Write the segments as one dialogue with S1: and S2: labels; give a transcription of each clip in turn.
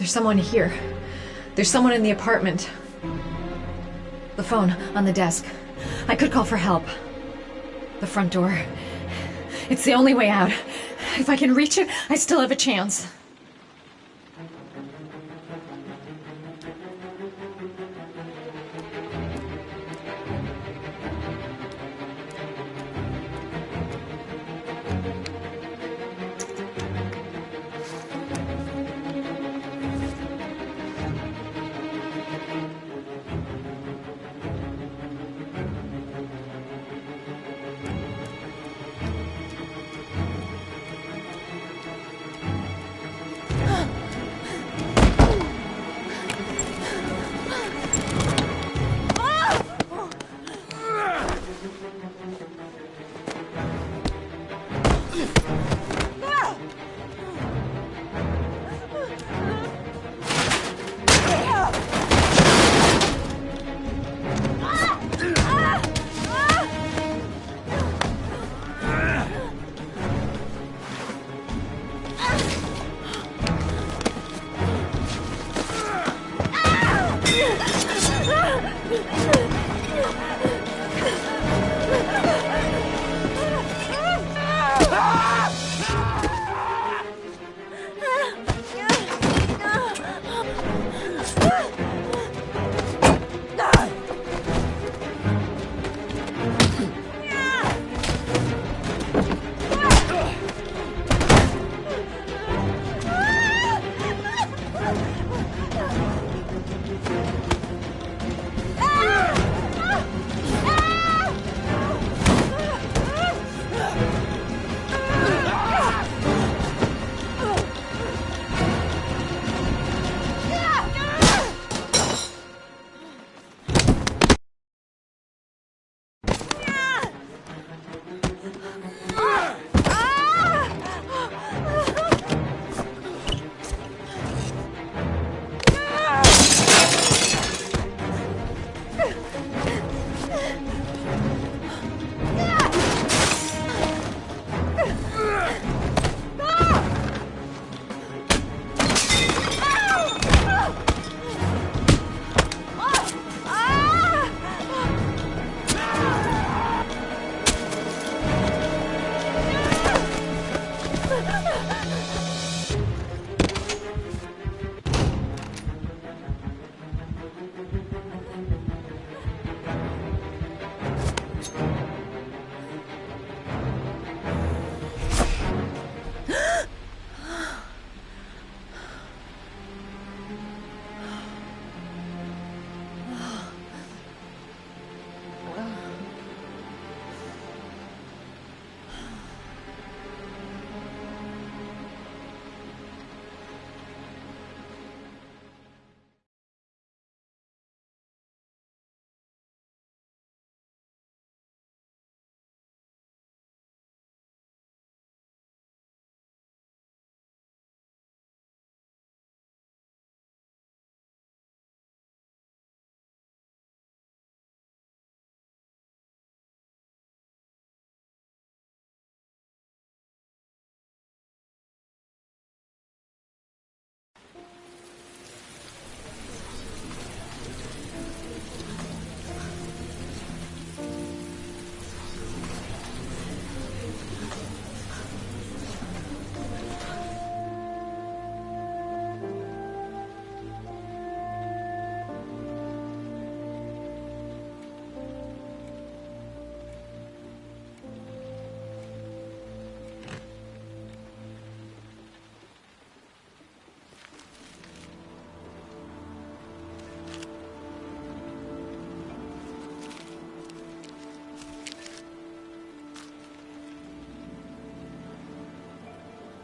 S1: There's someone here. There's someone in the apartment. The phone on the desk. I could call for help. The front door. It's the only way out. If I can reach it, I still have a chance.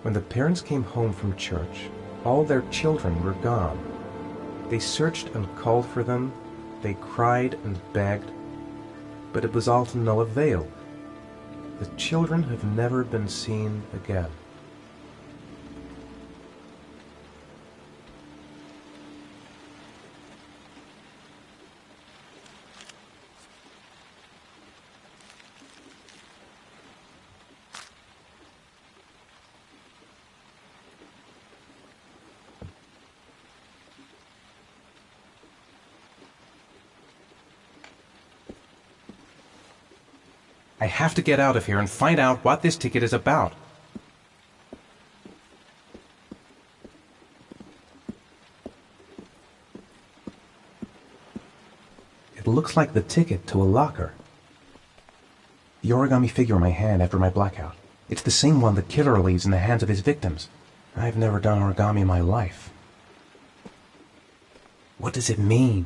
S2: When the parents came home from church, all their children were gone. They searched and called for them, they cried and begged, but it was all to no avail. The children have never been seen again. I have to get out of here and find out what this ticket is about. It looks like the ticket to a locker. The origami figure in my hand after my blackout. It's the same one the killer leaves in the hands of his victims. I've never done origami in my life. What does it mean?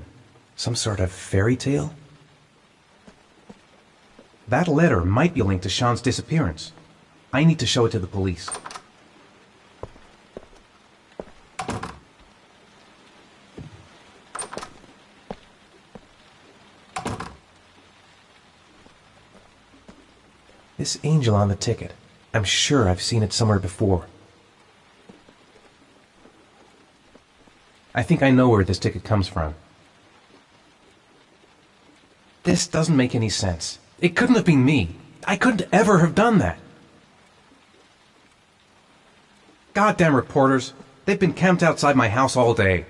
S2: Some sort of fairy tale? That letter might be linked to Sean's disappearance. I need to show it to the police. This angel on the ticket. I'm sure I've seen it somewhere before. I think I know where this ticket comes from. This doesn't make any sense. It couldn't have been me. I couldn't ever have done that. Goddamn reporters. They've been camped outside my house all day.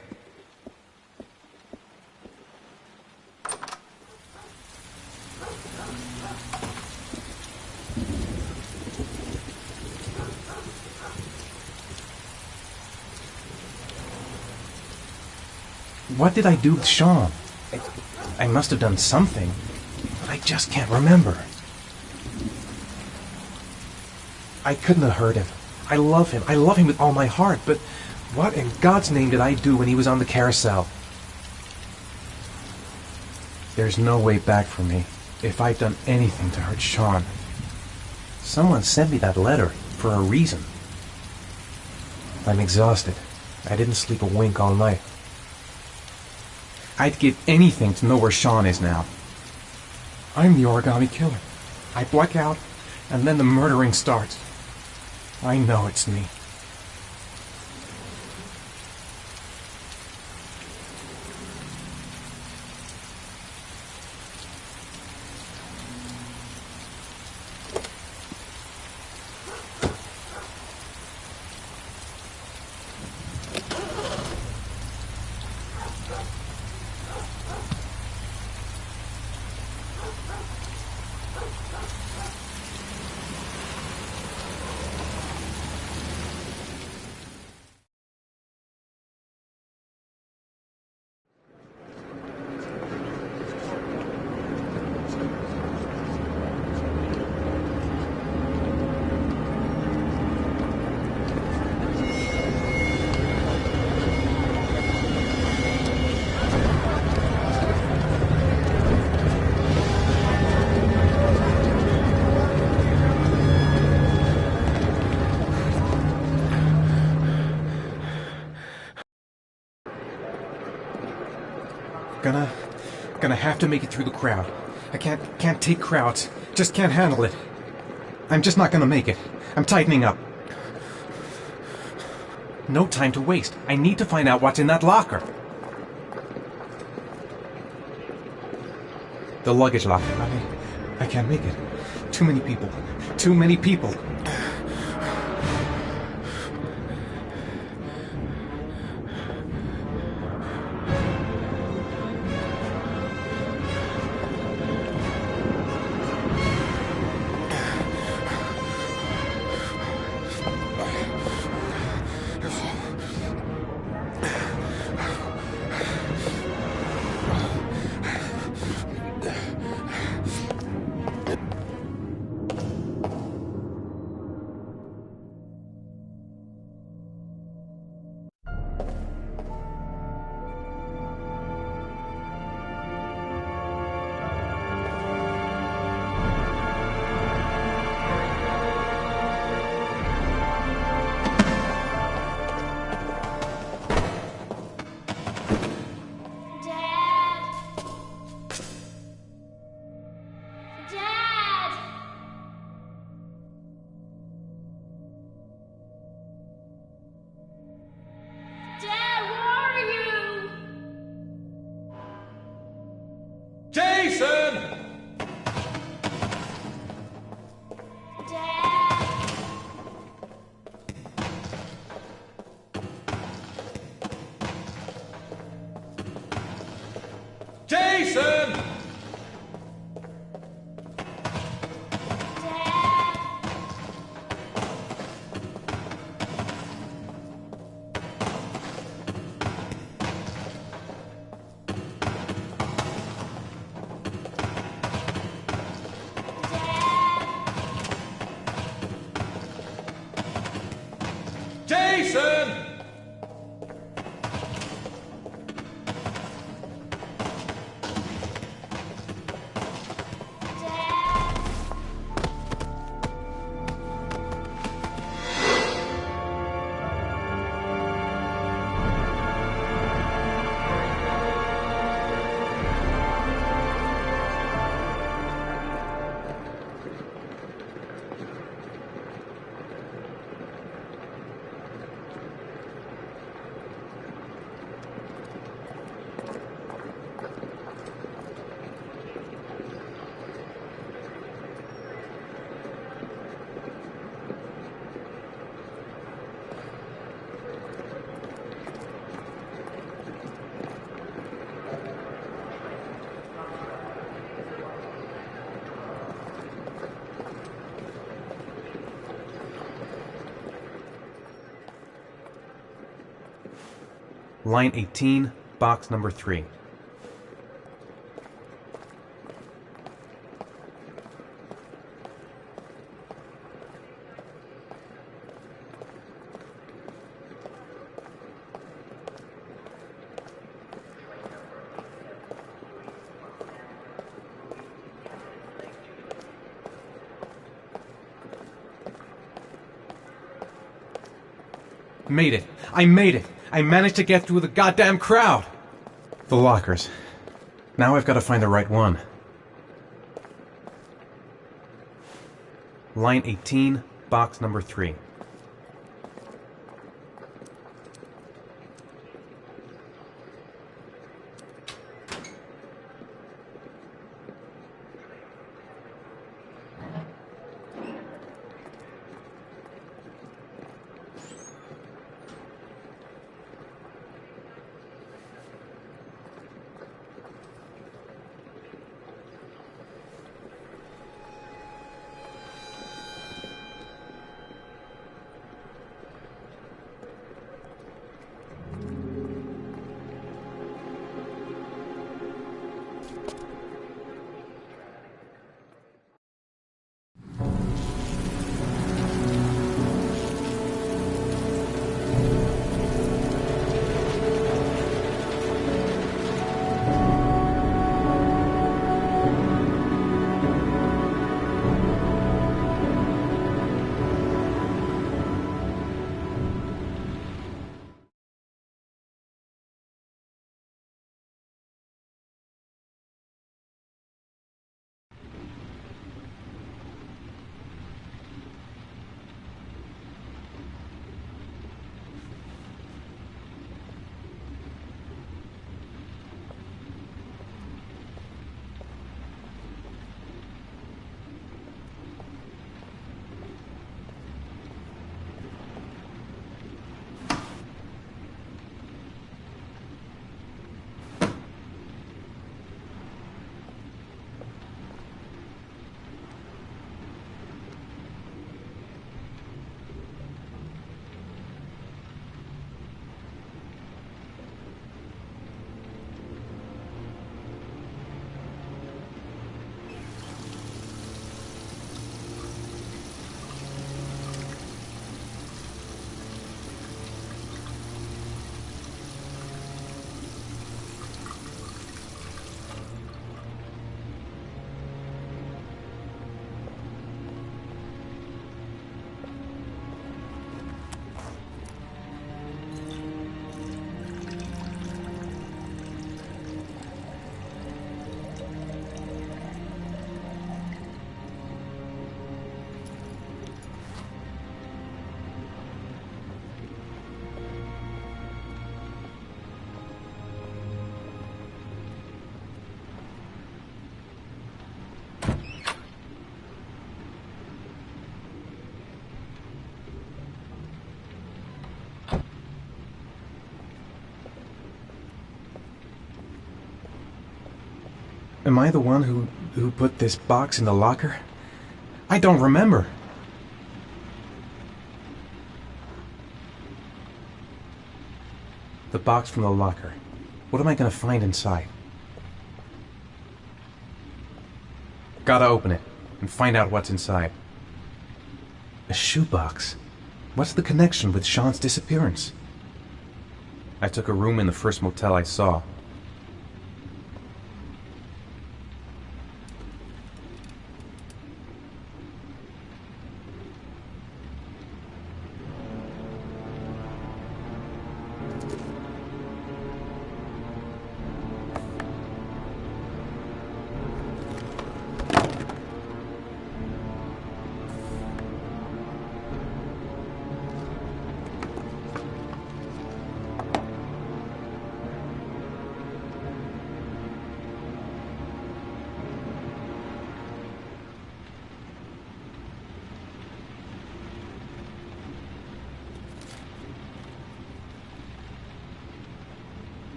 S2: What did I do with Sean? I must have done something, but I just can't remember. I couldn't have hurt him. I love him. I love him with all my heart, but what in God's name did I do when he was on the carousel? There's no way back for me if I've done anything to hurt Sean. Someone sent me that letter for a reason. I'm exhausted. I didn't sleep a wink all night. I'd give anything to know where Sean is now. I'm the origami killer. I black out, and then the murdering starts. I know it's me. Gonna have to make it through the crowd. I can't take crowds. Just can't handle it. I'm just not gonna make it. I'm tightening up. No time to waste. I need to find out what's in that locker. The luggage locker. I can't make it. Too many people. Too many people. Line 18, box number 3. Made it. I made it. I managed to get through the goddamn crowd. The lockers. Now I've got to find the right one. Line 18, box number 3. Am I the one who put this box in the locker? I don't remember. The box from the locker. What am I going to find inside? Gotta open it and find out what's inside. A shoebox. What's the connection with Sean's disappearance? I took a room in the first motel I saw.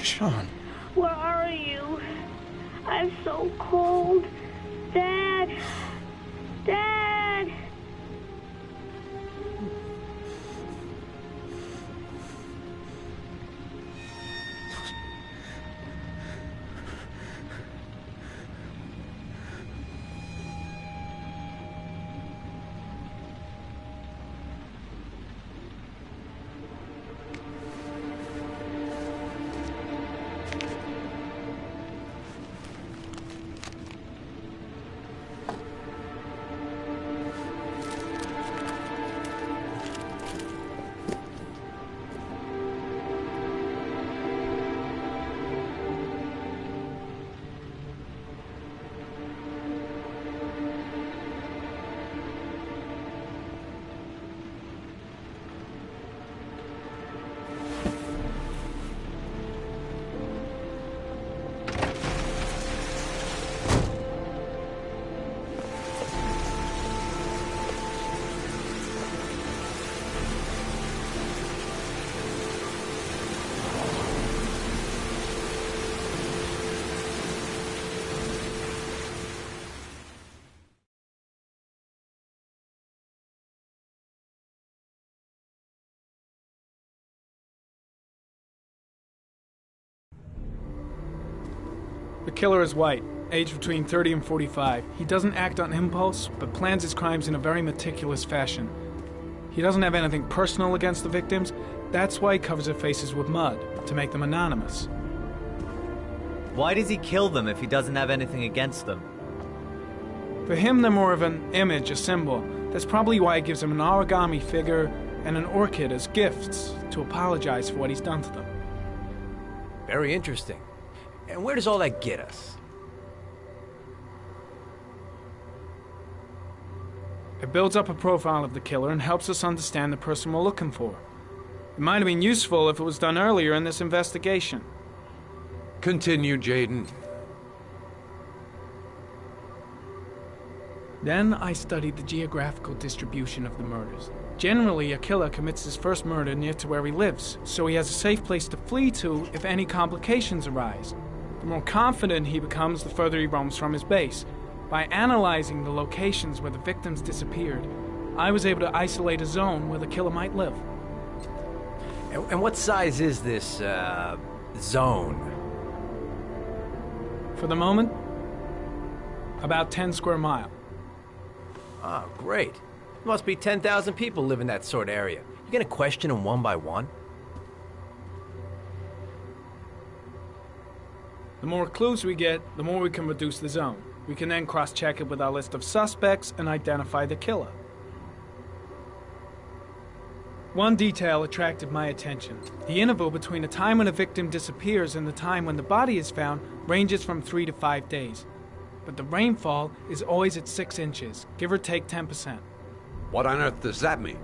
S3: Sean.
S4: Where are you? I'm so cold. Dad! Dad!
S3: The killer is white, aged between 30 and 45. He doesn't act on impulse, but plans his crimes in a very meticulous fashion. He doesn't have anything personal against the victims. That's why he covers their faces with mud, to make them anonymous.
S5: Why does he kill them if he doesn't have anything against them?
S3: For him, they're more of an image, a symbol. That's probably why he gives them an origami figure and an orchid as gifts to apologize for what he's done to them.
S6: Very interesting. And where does all that get us?
S3: It builds up a profile of the killer and helps us understand the person we're looking for. It might have been useful if it was done earlier in this investigation.
S7: Continue, Jaden.
S3: Then I studied the geographical distribution of the murders. Generally, a killer commits his first murder near to where he lives, so he has a safe place to flee to if any complications arise. The more confident he becomes, the further he roams from his base. By analyzing the locations where the victims disappeared, I was able to isolate a zone where the killer might live.
S6: And what size is this, zone?
S3: For the moment, about 10 square miles.
S6: Ah, great. There must be 10,000 people live in that sort of area. You gonna question them one by one?
S3: The more clues we get, the more we can reduce the zone. We can then cross-check it with our list of suspects and identify the killer. One detail attracted my attention. The interval between the time when a victim disappears and the time when the body is found ranges from 3 to 5 days. But the rainfall is always at 6 inches, give or take 10%.
S7: What on earth does that mean?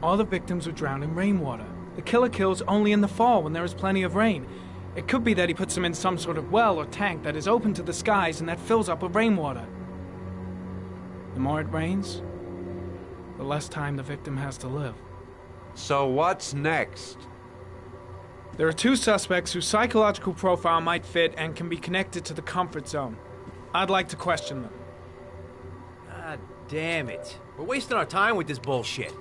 S3: All the victims were drowned in rainwater. The killer kills only in the fall when there is plenty of rain. It could be that he puts them in some sort of well or tank that is open to the skies and that fills up with rainwater. The more it rains, the less time the victim has to live.
S7: So what's next?
S3: There are 2 suspects whose psychological profile might fit and can be connected to the comfort zone. I'd like to question them.
S6: God damn it. We're wasting our time with this bullshit.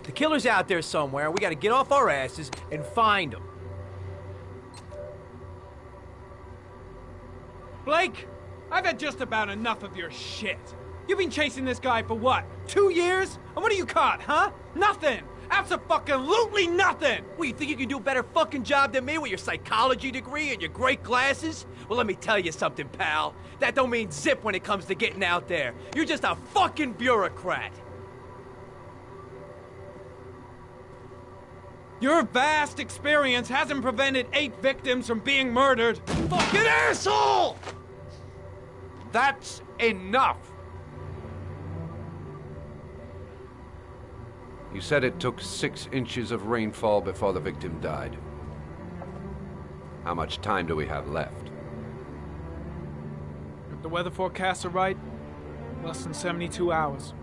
S6: The killer's out there somewhere, we gotta get off our asses and find him.
S3: Blake, I've had just about enough of your shit. You've been chasing this guy for what, 2 years? And what have you caught, huh? Nothing! Abso-fucking-lutely nothing!
S6: What, you think you can do a better fucking job than me with your psychology degree and your great glasses? Well, let me tell you something, pal. That don't mean zip when it comes to getting out there. You're just a fucking bureaucrat.
S3: Your vast experience hasn't prevented 8 victims from being murdered.
S6: Fucking asshole!
S7: That's enough! You said it took 6 inches of rainfall before the victim died. How much time do we have left?
S3: If the weather forecasts are right, less than 72 hours.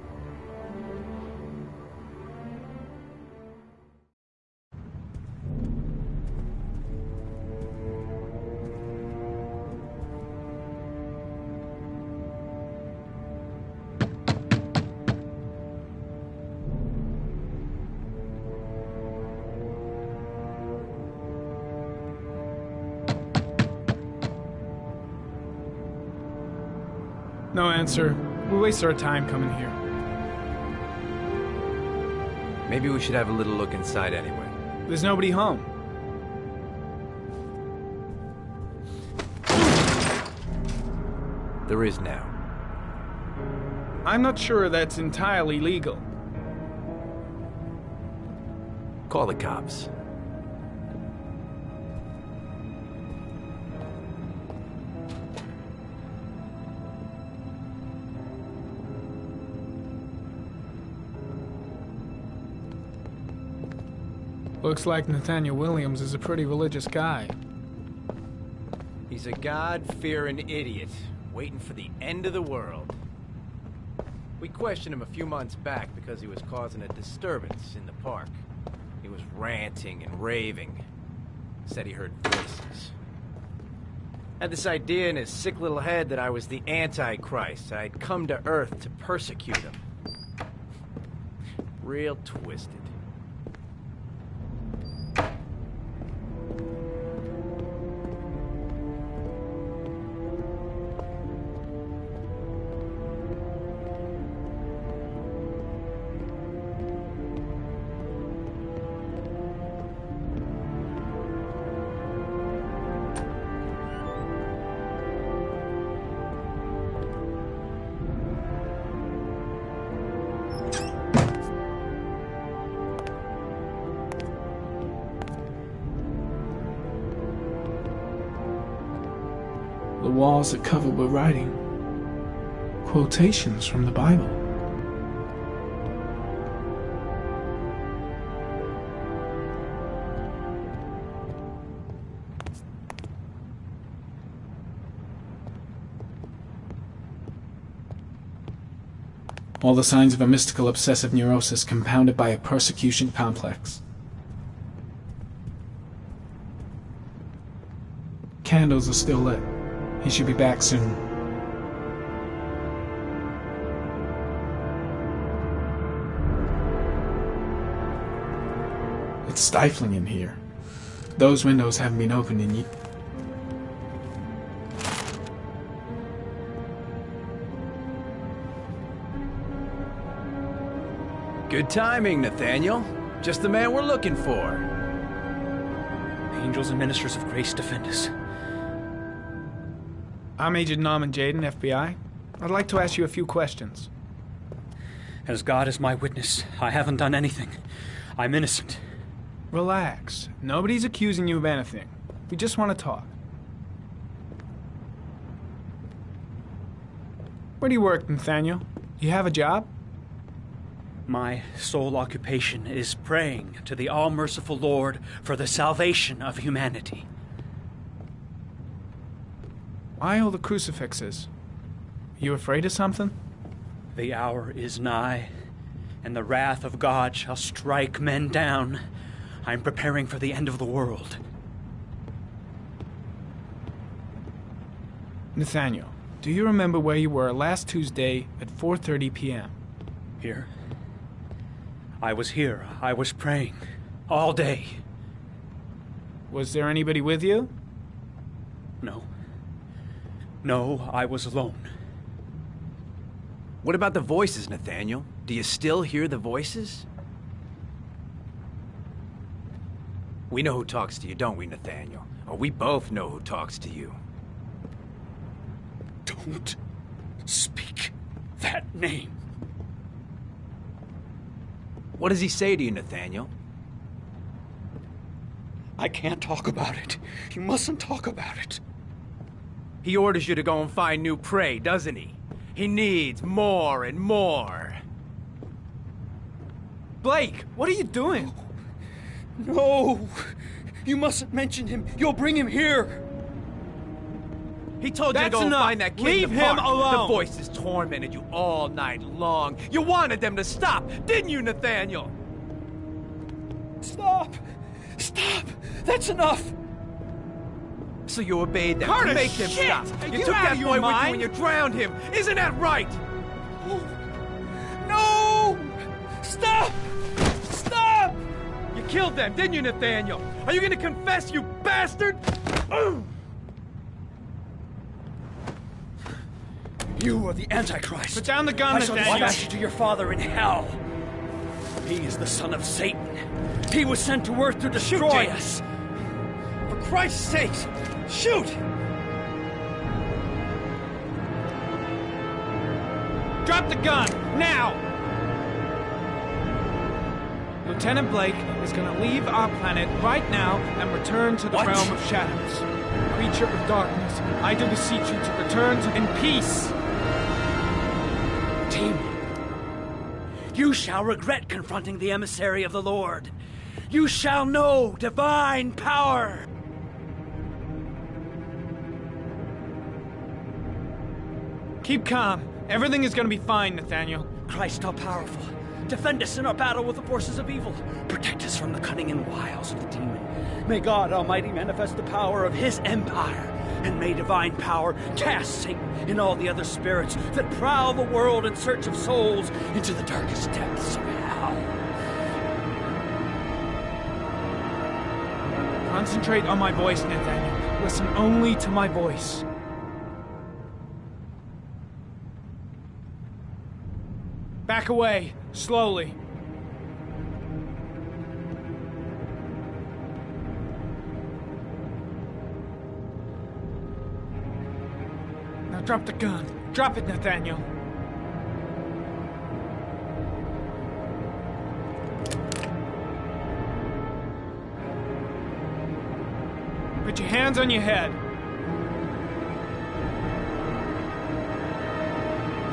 S3: No answer. We waste our time coming here.
S6: Maybe we should have a little look inside anyway.
S3: There's nobody home.
S6: There is now.
S3: I'm not sure that's entirely legal.
S6: Call the cops.
S3: Looks like Nathaniel Williams is a pretty religious guy.
S6: He's a God-fearing idiot, waiting for the end of the world. We questioned him a few months back because he was causing a disturbance in the park. He was ranting and raving. Said he heard voices. Had this idea in his sick little head that I was the Antichrist. I'd come to Earth to persecute him. Real twisted.
S3: The walls are covered with writing. Quotations from the Bible. All the signs of a mystical obsessive neurosis compounded by a persecution complex. Candles are still lit. He should be back soon. It's stifling in here. Those windows haven't been opened in years.
S6: Good timing, Nathaniel. Just the man we're looking for.
S8: Angels and ministers of grace defend us.
S3: I'm Agent Norman Jaden, FBI. I'd like to ask you a few questions.
S8: As God is my witness, I haven't done anything. I'm innocent.
S3: Relax. Nobody's accusing you of anything. We just want to talk. Where do you work, Nathaniel? Do you have a job?
S8: My sole occupation is praying to the all-merciful Lord for the salvation of humanity.
S3: Why all the crucifixes? You afraid of something?
S8: The hour is nigh, and the wrath of God shall strike men down. I'm preparing for the end of the world.
S3: Nathaniel, do you remember where you were last Tuesday at 4:30 p.m.?
S8: Here? I was here. I was praying. All day.
S3: Was there anybody with you?
S8: No. No, I was alone.
S6: What about the voices, Nathaniel? Do you still hear the voices? We know who talks to you, don't we, Nathaniel? Or we both know who talks to you.
S8: Don't speak that name.
S6: What does he say to you, Nathaniel?
S8: I can't talk about it. You mustn't talk about it.
S6: He orders you to go and find new prey, doesn't he? He needs more and more.
S3: Blake, what are you doing?
S8: No! You mustn't mention him. You'll bring him here.
S6: He told you to
S3: That's
S6: go and
S3: enough.
S6: find that kid
S3: Leave
S6: in the
S3: him
S6: park.
S3: alone.
S6: The voices tormented you all night long. You wanted them to stop, didn't you, Nathaniel?
S8: Stop! Stop! That's enough!
S6: So you obeyed them
S3: Carter,
S6: to make them
S3: shit!
S6: stop.
S3: Are
S6: You
S3: you
S6: took
S3: out
S6: that
S3: of your
S6: boy with you
S3: mind?
S6: and you drowned him. Isn't that right?
S8: No! Stop! Stop!
S6: You killed them, didn't you, Nathaniel? Are you gonna confess, you bastard?
S8: You are the Antichrist.
S3: Put down the gun,
S8: I shall
S3: Nathaniel.
S8: dispatch you to your father in hell. He is the son of Satan. He was sent to earth to destroy us. For Christ's sake, shoot!
S3: Drop the gun, now! Lieutenant Blake is gonna leave our planet right now and return to the
S8: What?
S3: realm of shadows. Creature of darkness, I do beseech you to return to in peace.
S8: Team, you shall regret confronting the emissary of the Lord. You shall know divine power.
S3: Keep calm. Everything is gonna be fine, Nathaniel.
S8: Christ all-powerful, defend us in our battle with the forces of evil. Protect us from the cunning and wiles of the demon. May God Almighty manifest the power of His empire, and may divine power cast Satan and all the other spirits that prowl the world in search of souls into the darkest depths of hell.
S3: Concentrate on my voice, Nathaniel. Listen only to my voice. Back away, slowly. Now drop the gun. Drop it, Nathaniel. Put your hands on your head.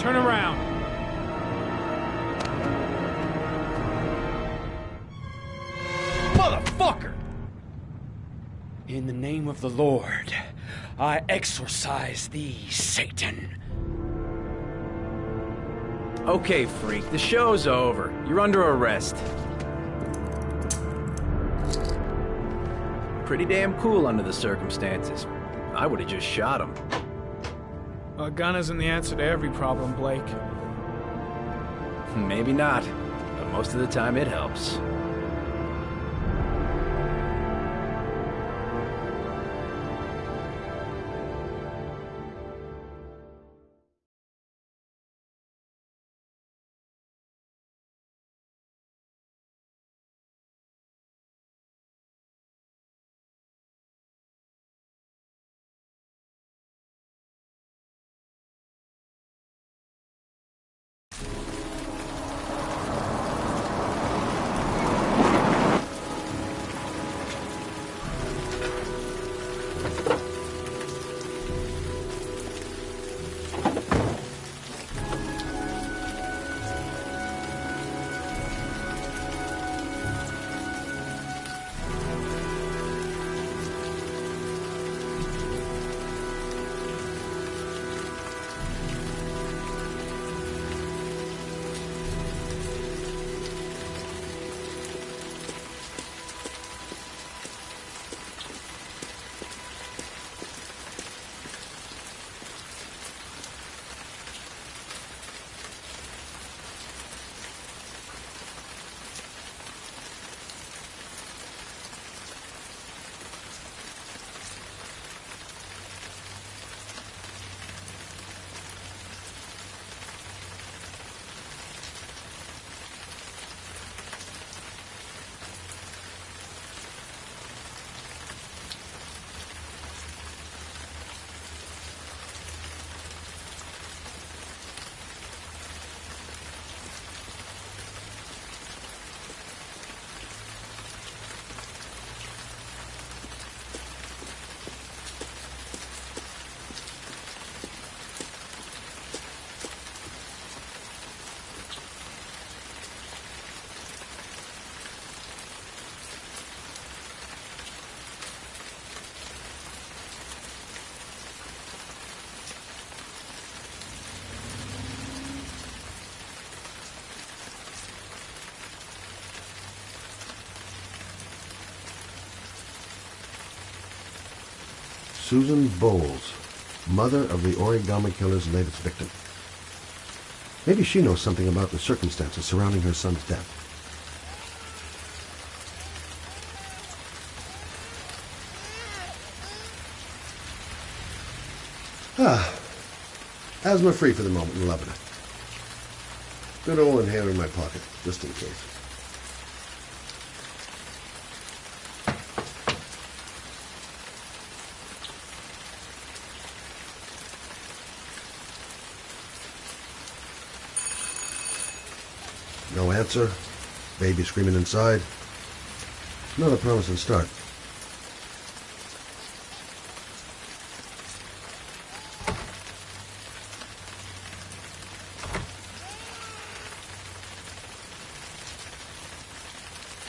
S3: Turn around.
S6: Motherfucker!
S8: In the name of the Lord, I exorcise thee, Satan.
S6: Okay, freak, the show's over. You're under arrest. Pretty damn cool under the circumstances. I would have just shot him.
S3: A gun isn't the answer to every problem, Blake.
S6: Maybe not, but most of the time it helps.
S9: Susan Bowles, mother of the origami killer's latest victim. Maybe she knows something about the circumstances surrounding her son's death. Asthma-free for the moment and loving it. Good old inhaler in my pocket, just in case. No answer. Baby screaming inside. Not a promising start.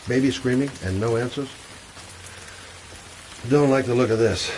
S9: Baby screaming and no answers? Don't like the look of this.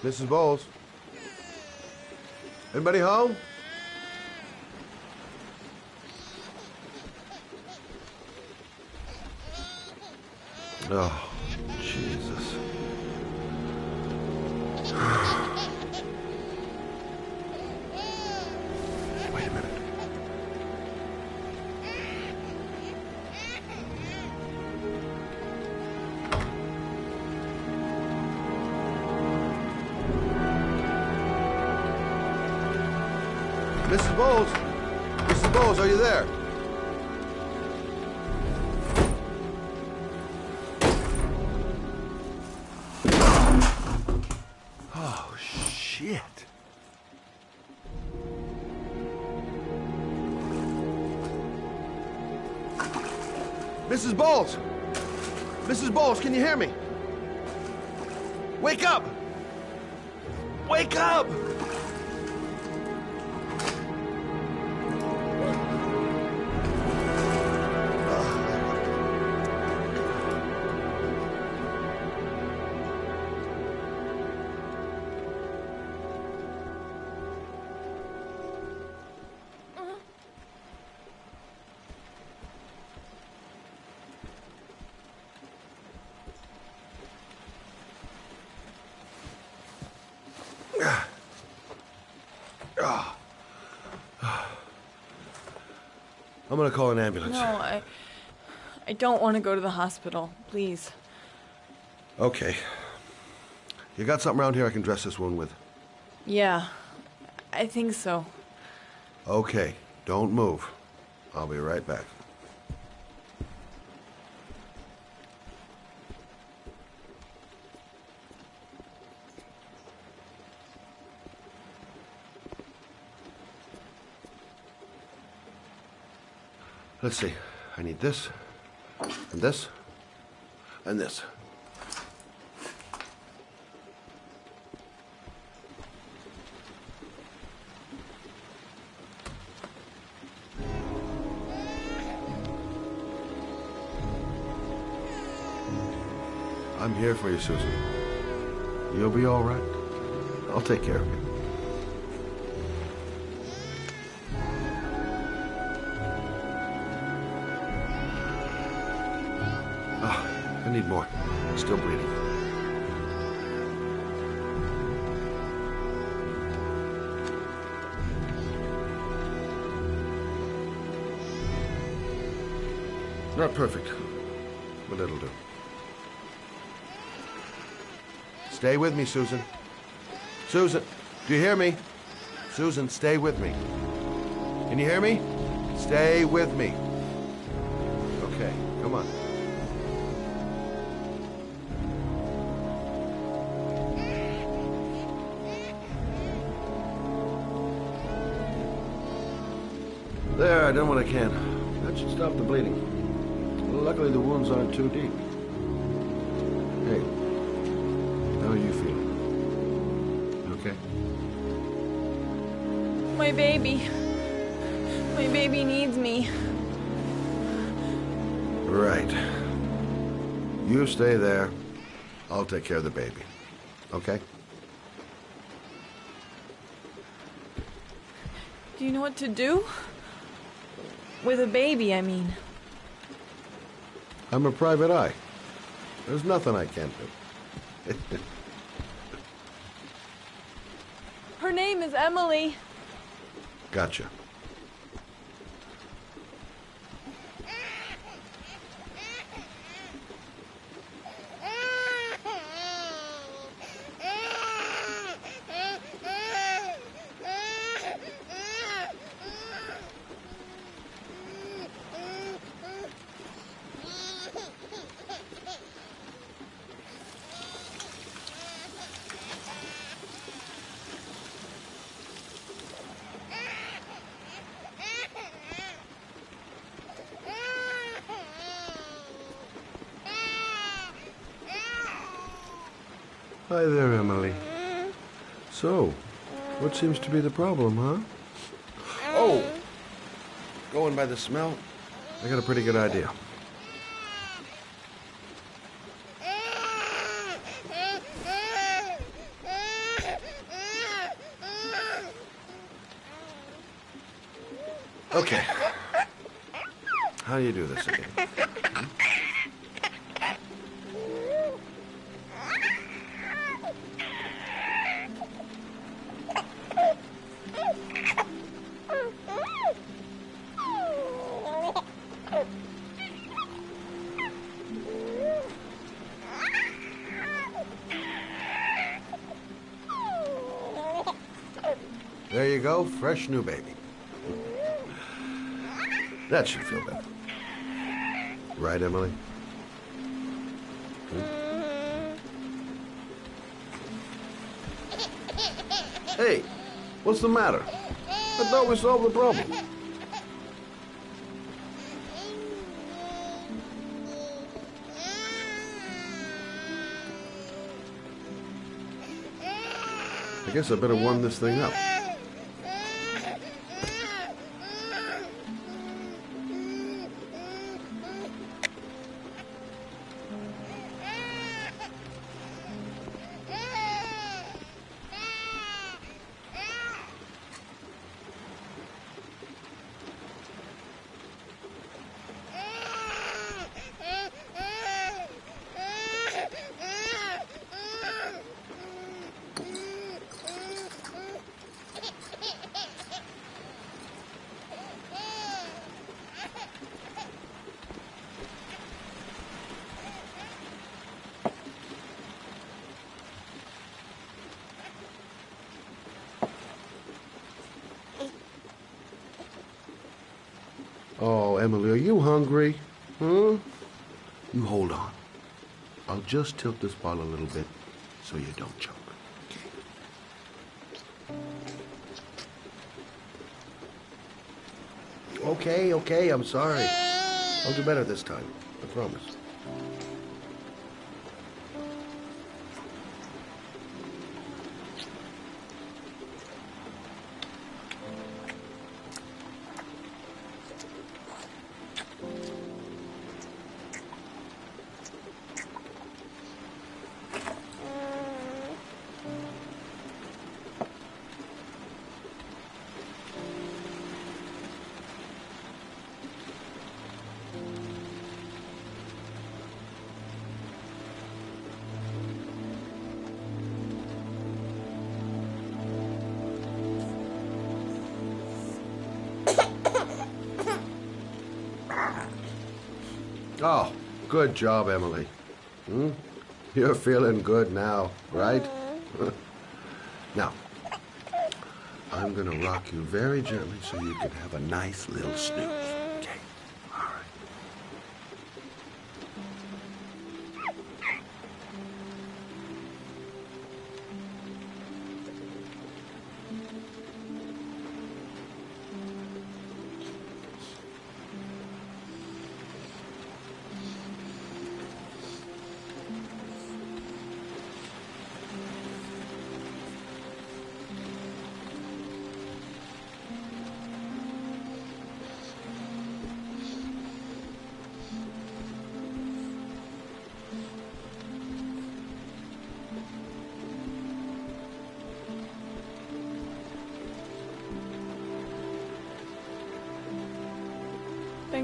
S9: Mrs. Bowles? Anybody home? Oh, Jesus. Wait a minute. Mrs. Bowles? Mrs. Bowles, are you there? Oh, shit. Mrs. Bowles! Mrs. Bowles, can you hear me? Wake up! Wake up! I'm gonna call an ambulance.
S10: No, I don't want to go to the hospital. Please.
S9: Okay. You got something around here I can dress this wound with?
S10: Yeah, I think so.
S9: Okay, don't move. I'll be right back. Let's see. I need this, and this, and this. I'm here for you, Susan. You'll be all right. I'll take care of you. I need more. Still bleeding. Not perfect, but it'll do. Stay with me, Susan. Susan, do you hear me? Susan, stay with me. Can you hear me? Stay with me. Okay, come on. I've done what I can. That should stop the bleeding. Luckily, the wounds aren't too deep. Hey, how are you feeling? You okay?
S10: My baby. My baby needs me.
S9: Right. You stay there. I'll take care of the baby. Okay?
S10: Do you know what to do? With a baby, I mean.
S9: I'm a private eye. There's nothing I can't do.
S10: Her name is Emily.
S9: Gotcha. Hi there, Emily. So, what seems to be the problem, huh? Oh! Going by the smell, I got a pretty good idea. Okay. How do you do this again? There you go, fresh new baby. That should feel better. Right, Emily? Hey, what's the matter? I thought we solved the problem. I guess I better warm this thing up. Oh, Emily, are you hungry? Huh? You hold on. I'll just tilt this bottle a little bit so you don't choke. Okay, I'm sorry. I'll do better this time. I promise. Oh, good job, Emily. You're feeling good now, right? Now, I'm gonna rock you very gently so you can have a nice little snooze. Okay, all right.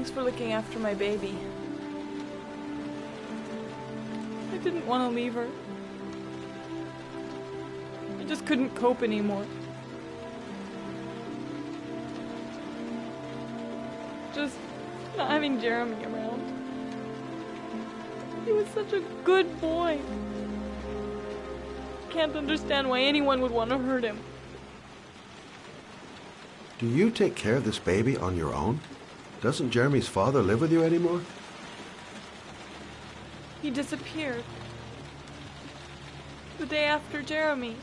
S10: Thanks for looking after my baby. I didn't want to leave her. I just couldn't cope anymore. Just not having Jeremy around. He was such a good boy. Can't understand why anyone would want to hurt him.
S9: Do you take care of this baby on your own? Doesn't Jeremy's father live with you anymore?
S10: He disappeared. The day after Jeremy.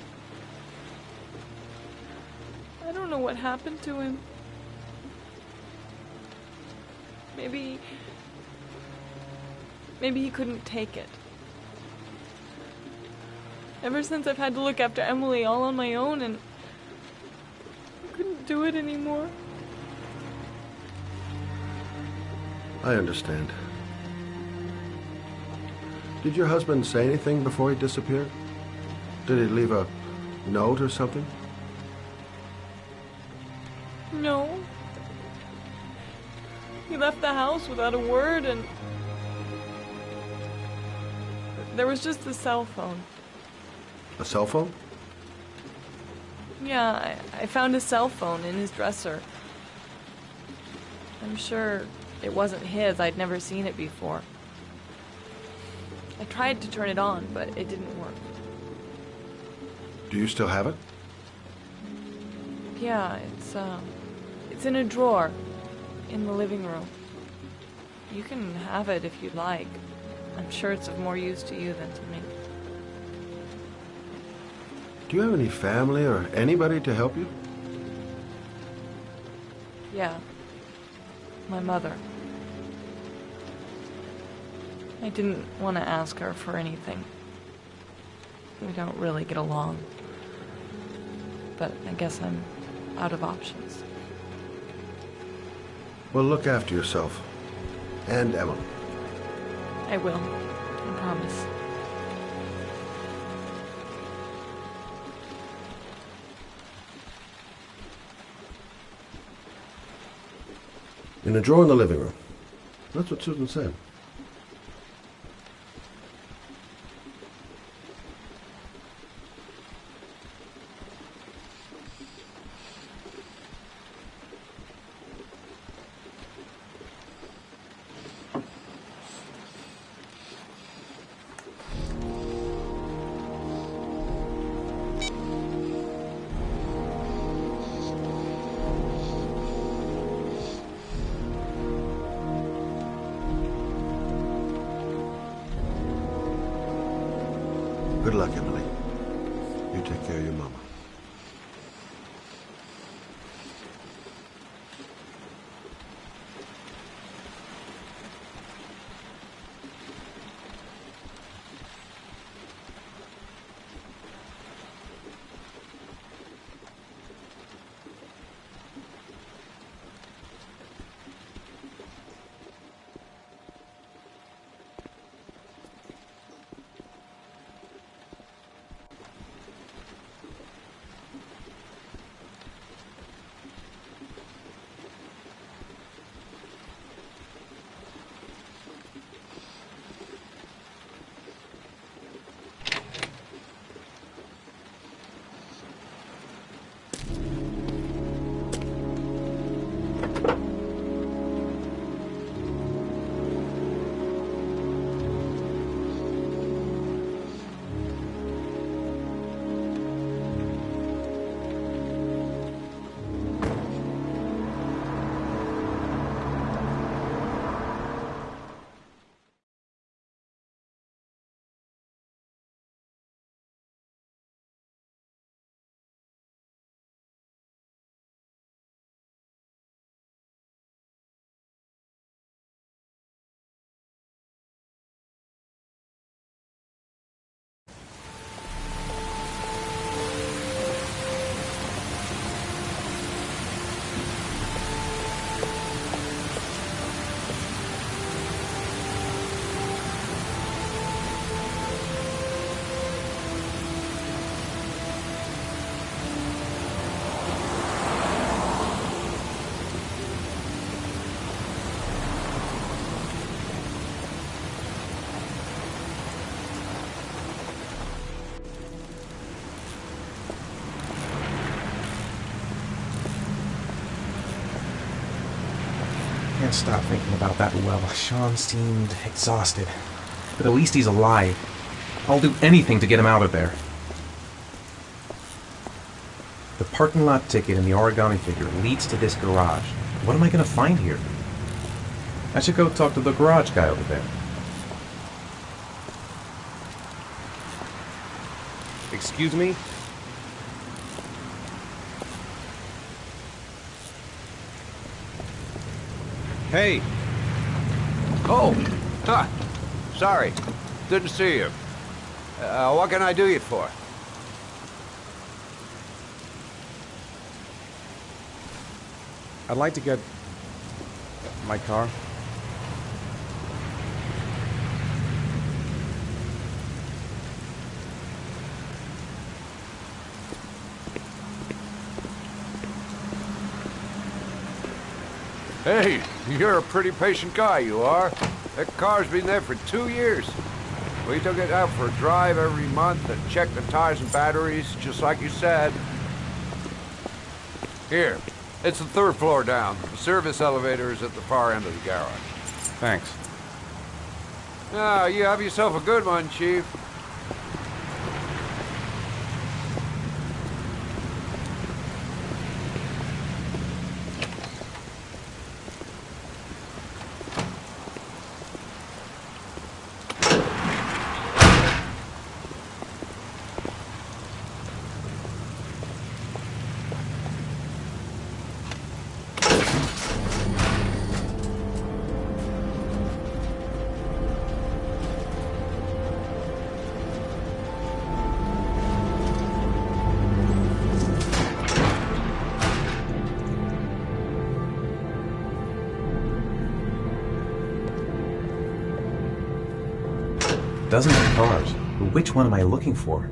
S10: I don't know what happened to him. Maybe he couldn't take it. Ever since I've had to look after Emily all on my own, and I couldn't do it anymore.
S9: I understand. Did your husband say anything before he disappeared? Did he leave a note or something?
S10: No. He left the house without a word, and there was just the cell phone.
S9: A cell phone?
S10: Yeah, I found a cell phone in his dresser. I'm sure it wasn't his. I'd never seen it before. I tried to turn it on, but it didn't work.
S9: Do you still have it?
S10: Yeah, it's in a drawer in the living room. You can have it if you'd like. I'm sure it's of more use to you than to me.
S9: Do you have any family or anybody to help you?
S10: Yeah. My mother. I didn't want to ask her for anything. We don't really get along. But I guess I'm out of options.
S9: Well, look after yourself. And Emily.
S10: I will. I promise.
S9: In a drawer in the living room. That's what Susan said. Good luck, Emily. You take care of your mama.
S2: can't stop thinking about that well. Sean seemed exhausted. But at least he's alive. I'll do anything to get him out of there. The parking lot ticket and the origami figure leads to this garage. What am I going to find here? I should go talk to the garage guy over there. Excuse me? Hey!
S7: Oh! Huh. Sorry. Didn't see you. What can I do you for?
S2: I'd like to get my car.
S7: Hey, you're a pretty patient guy, you are. That car's been there for 2 years. We took it out for a drive every month and checked the tires and batteries, just like you said. Here, it's the 3rd floor down. The service elevator is at the far end of the garage.
S2: Thanks.
S7: Ah, you have yourself a good one, Chief.
S2: Dozens of cars, but which one am I looking for?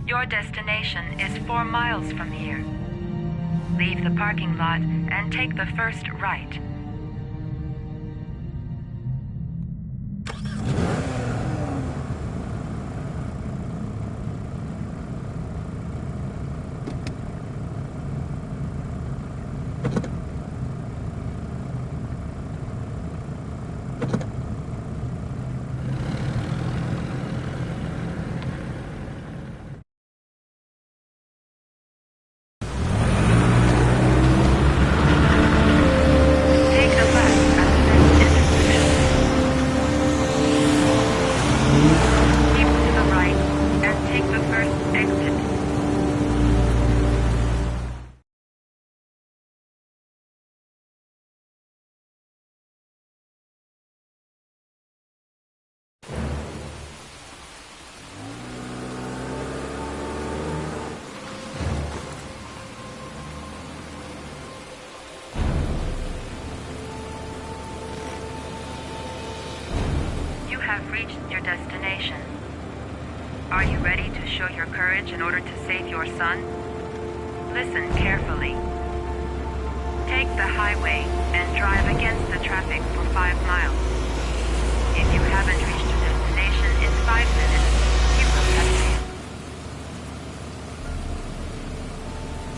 S11: Your destination is 4 miles from here. Leave the parking lot and take the first right. Have reached your destination. Are you ready to show your courage in order to save your son? Listen carefully. Take the highway and drive against the traffic for 5 miles. If you haven't reached your destination in 5 minutes, you will have failed.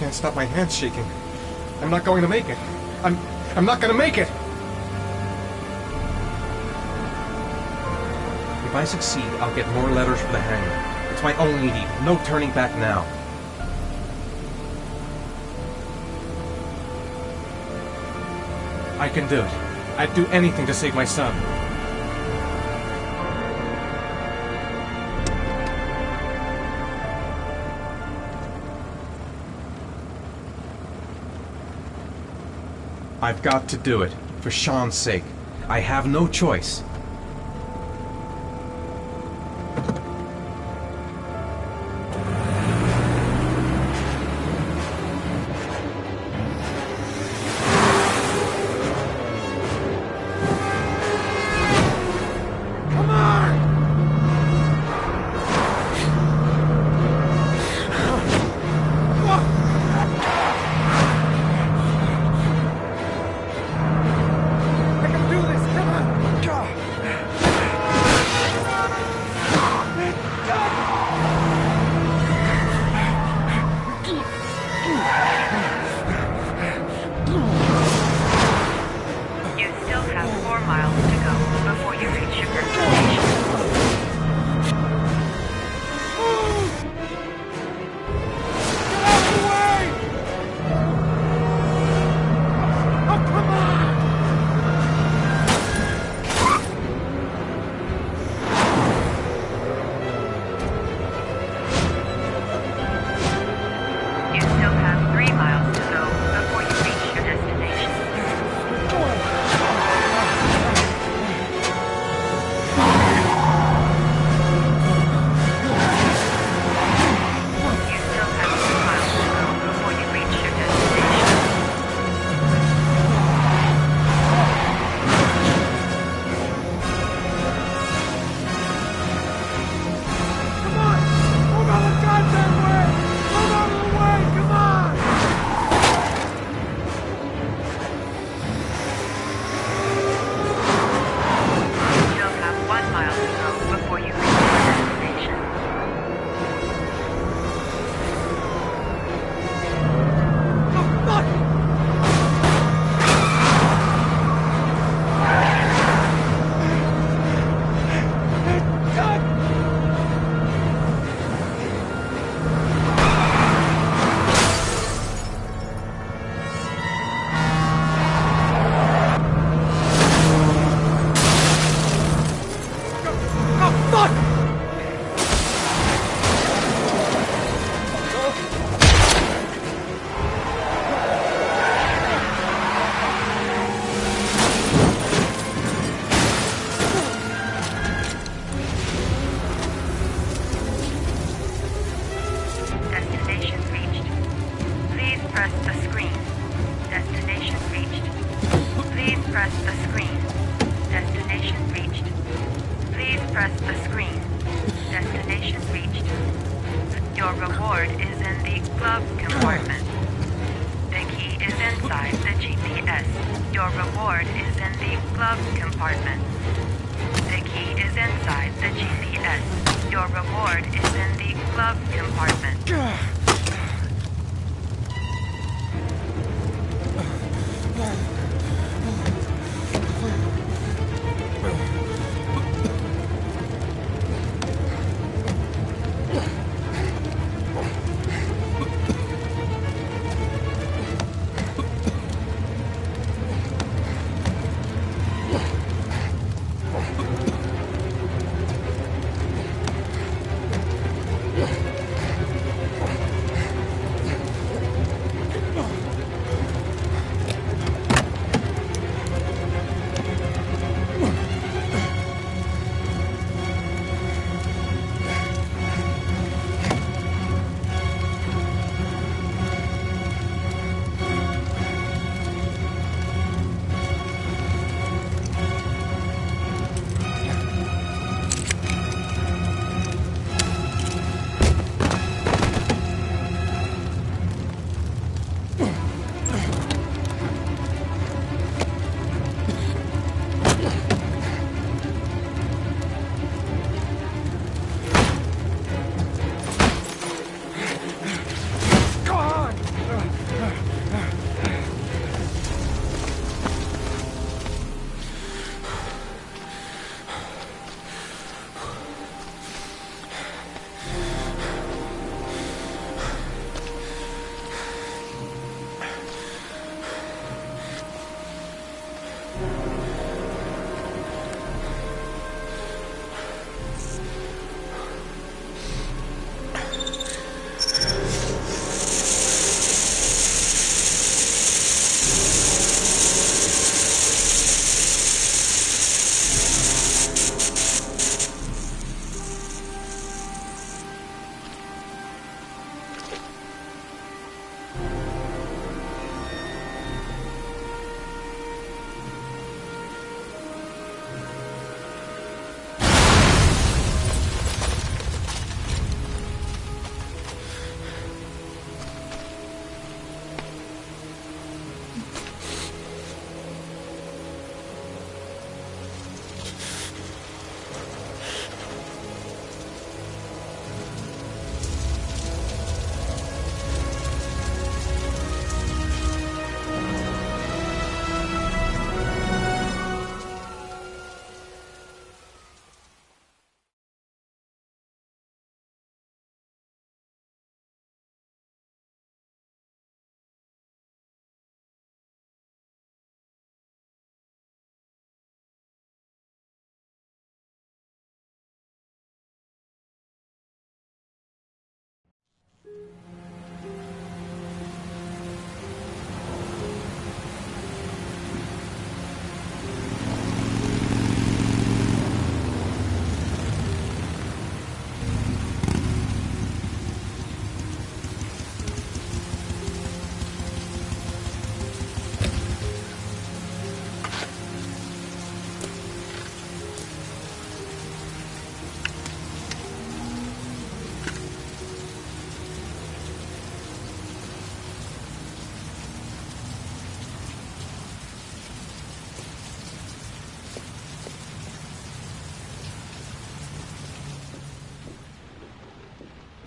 S2: Can't stop my hands shaking. I'm not going to make it. I'm not going to make it! If I succeed, I'll get more letters for the hangar. It's my only need. No turning back now. I can do it. I'd do anything to save my son. I've got to do it, for Sean's sake. I have no choice.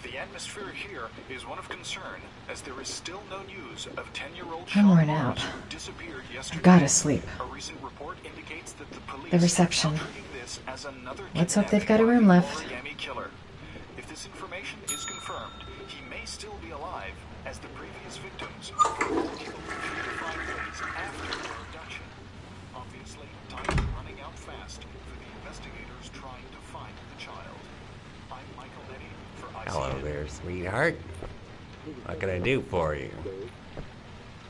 S12: The atmosphere here is one of concern, as there is still no news of 10-year-old
S1: I'm worn
S12: Sean
S1: out.
S12: Mars, who disappeared yesterday.
S1: I've gotta sleep.
S12: A recent report indicates that the police
S1: The reception.
S12: are treating this as another
S1: Let's hope they've got a
S12: kidnapping
S1: room
S12: by the
S1: left.
S12: origami killer. If this information is confirmed, he may still be alive, as the previous victims were all able to find ways after their abduction. Obviously, time is running out fast for the investigators trying to find the child. I'm Michael Eddy for ICN.
S13: Hello there, sweetheart. What can I do for you?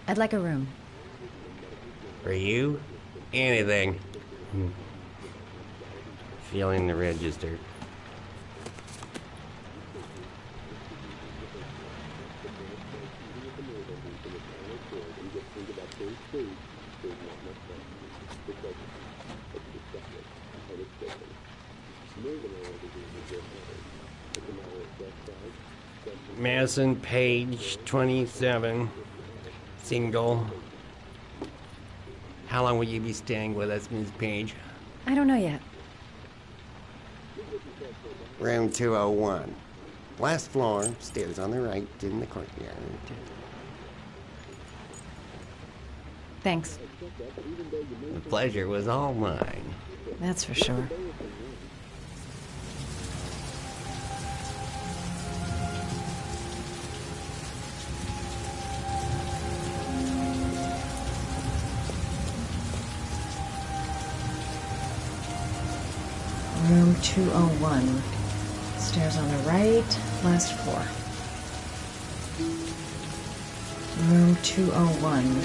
S1: I'd like a room.
S13: For you? Anything. Feeling the register. Madison, page 27, single. How long will you be staying with us, Ms. Page?
S1: I don't know yet.
S13: Room 201. Last floor, stairs on the right, in the courtyard.
S1: Thanks.
S13: The pleasure was all mine.
S1: That's for sure. Room 201. Stairs on the right, last floor. Room 201.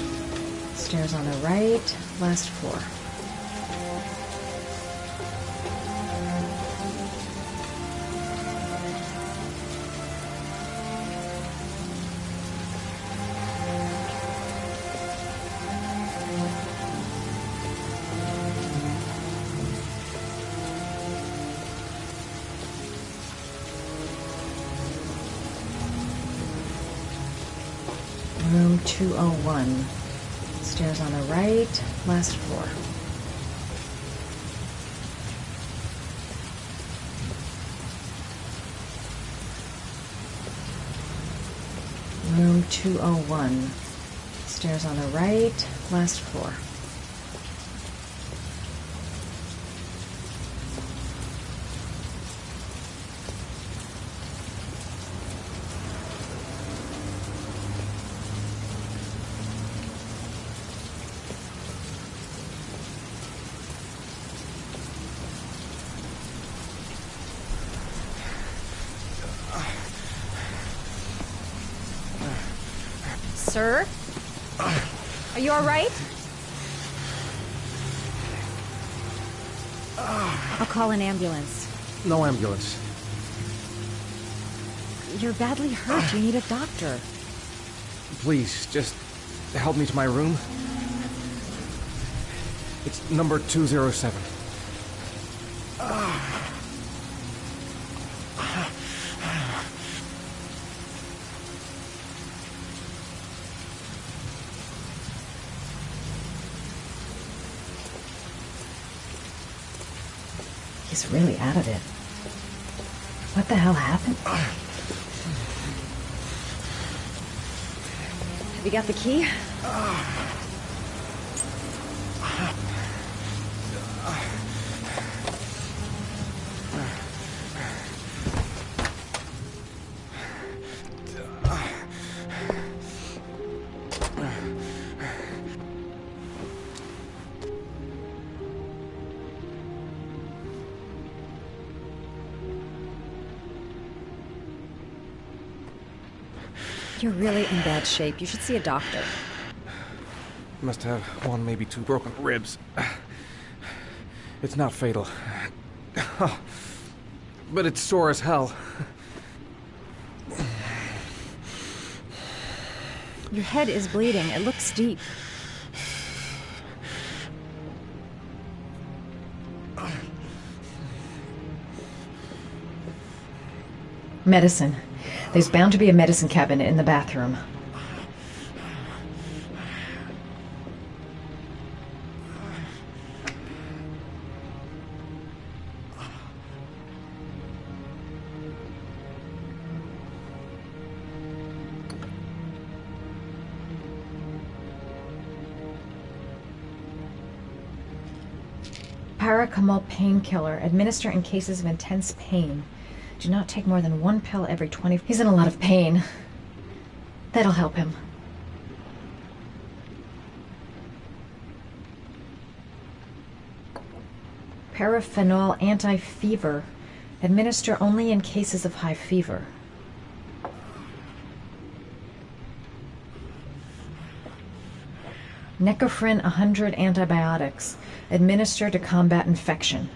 S1: Stairs on the right, last floor. Room 201. Stairs on the right, last floor. Room 201. Stairs on the right, last floor. Sir? Are you all right? I'll call an ambulance.
S2: No ambulance.
S1: You're badly hurt. You need a doctor.
S2: Please, just help me to my room. It's number 207.
S1: He's really out of it. What the hell happened? Have you got the key? You're really in bad shape. You should see a doctor.
S2: Must have one, maybe two broken ribs. It's not fatal. But it's sore as hell.
S1: Your head is bleeding. It looks deep. Medicine. There's bound to be a medicine cabinet in the bathroom. Paracetamol painkiller. Administer in cases of intense pain. Do not take more than one pill every 20... He's in a lot of pain. That'll help him. Paraphenol anti-fever. Administer only in cases of high fever. Necophren 100 antibiotics. Administer to combat infection.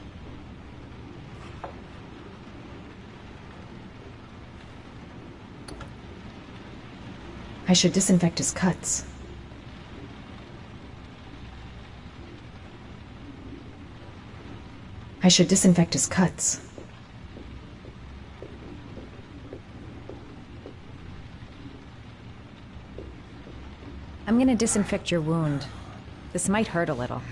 S1: I should disinfect his cuts. I should disinfect his cuts. I'm gonna disinfect your wound. This might hurt a little.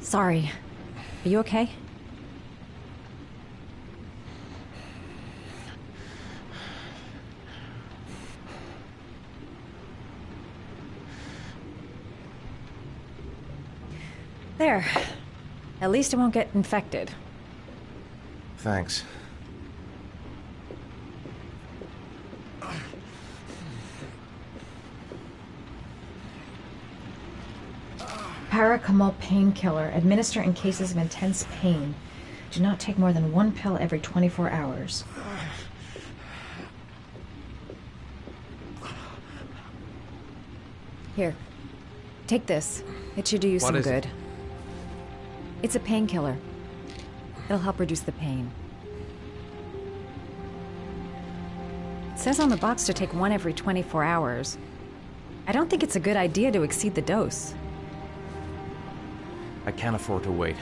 S1: Sorry. Are you okay? There. At least it won't get infected.
S2: Thanks.
S1: Paracetamol painkiller. Administer in cases of intense pain. Do not take more than one pill every 24 hours. Here. Take this. It should do you some good. It's a painkiller. It'll help reduce the pain. It says on the box to take one every 24 hours. I don't think it's a good idea to exceed the dose.
S2: I can't afford to wait.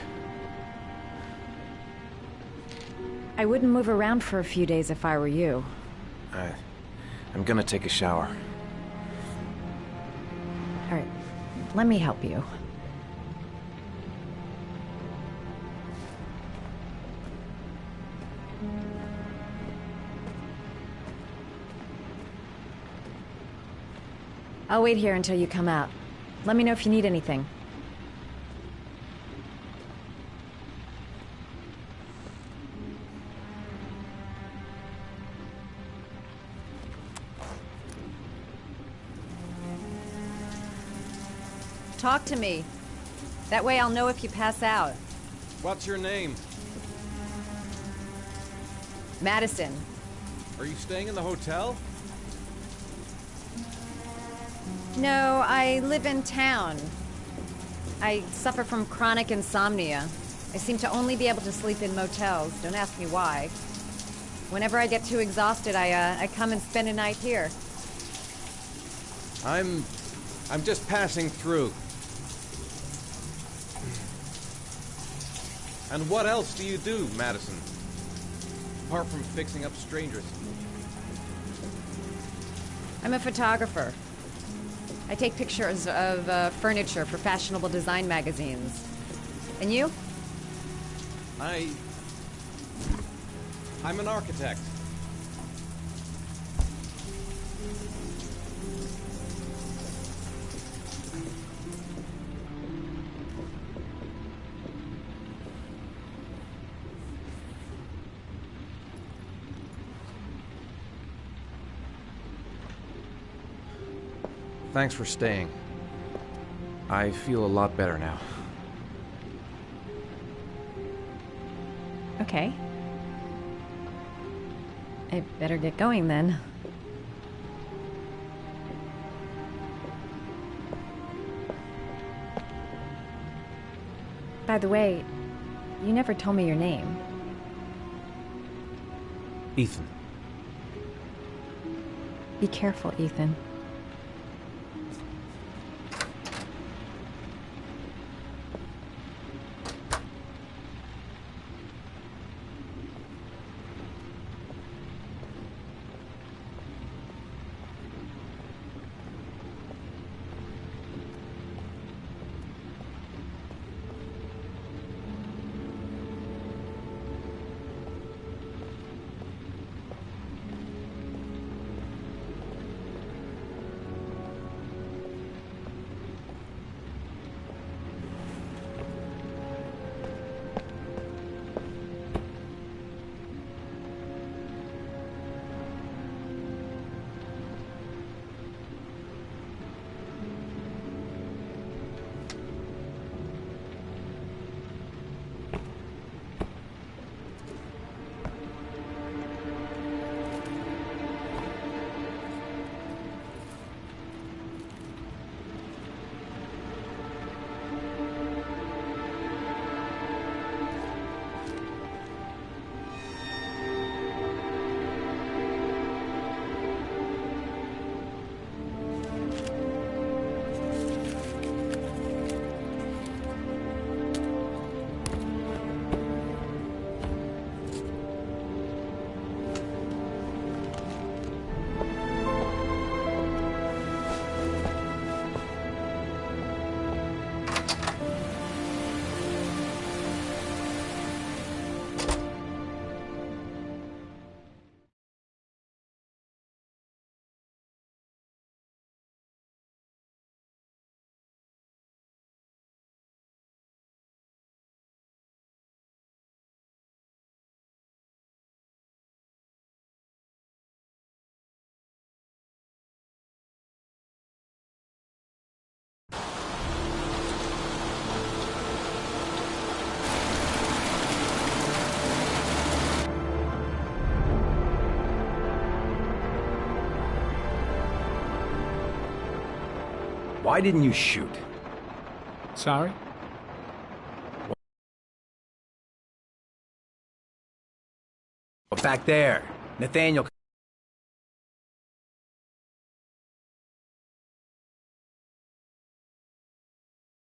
S1: I wouldn't move around for a few days if I were you.
S2: I'm gonna take a shower.
S1: All right, let me help you. I'll wait here until you come out. Let me know if you need anything. Talk to me. That way I'll know if you pass out.
S14: What's your name?
S1: Madison.
S14: Are you staying in the hotel?
S1: No, I live in town. I suffer from chronic insomnia. I seem to only be able to sleep in motels. Don't ask me why. Whenever I get too exhausted, I come and spend a night here.
S14: I'm just passing through. And what else do you do, Madison? Apart from fixing up strangers.
S1: I'm a photographer. I take pictures of furniture for fashionable design magazines. And you?
S14: I'm an architect. Thanks for staying. I feel a lot better now.
S1: Okay. I better get going then. By the way, you never told me your name.
S14: Ethan.
S1: Be careful, Ethan.
S6: Why didn't you shoot?
S3: Sorry?
S6: Back there. Nathaniel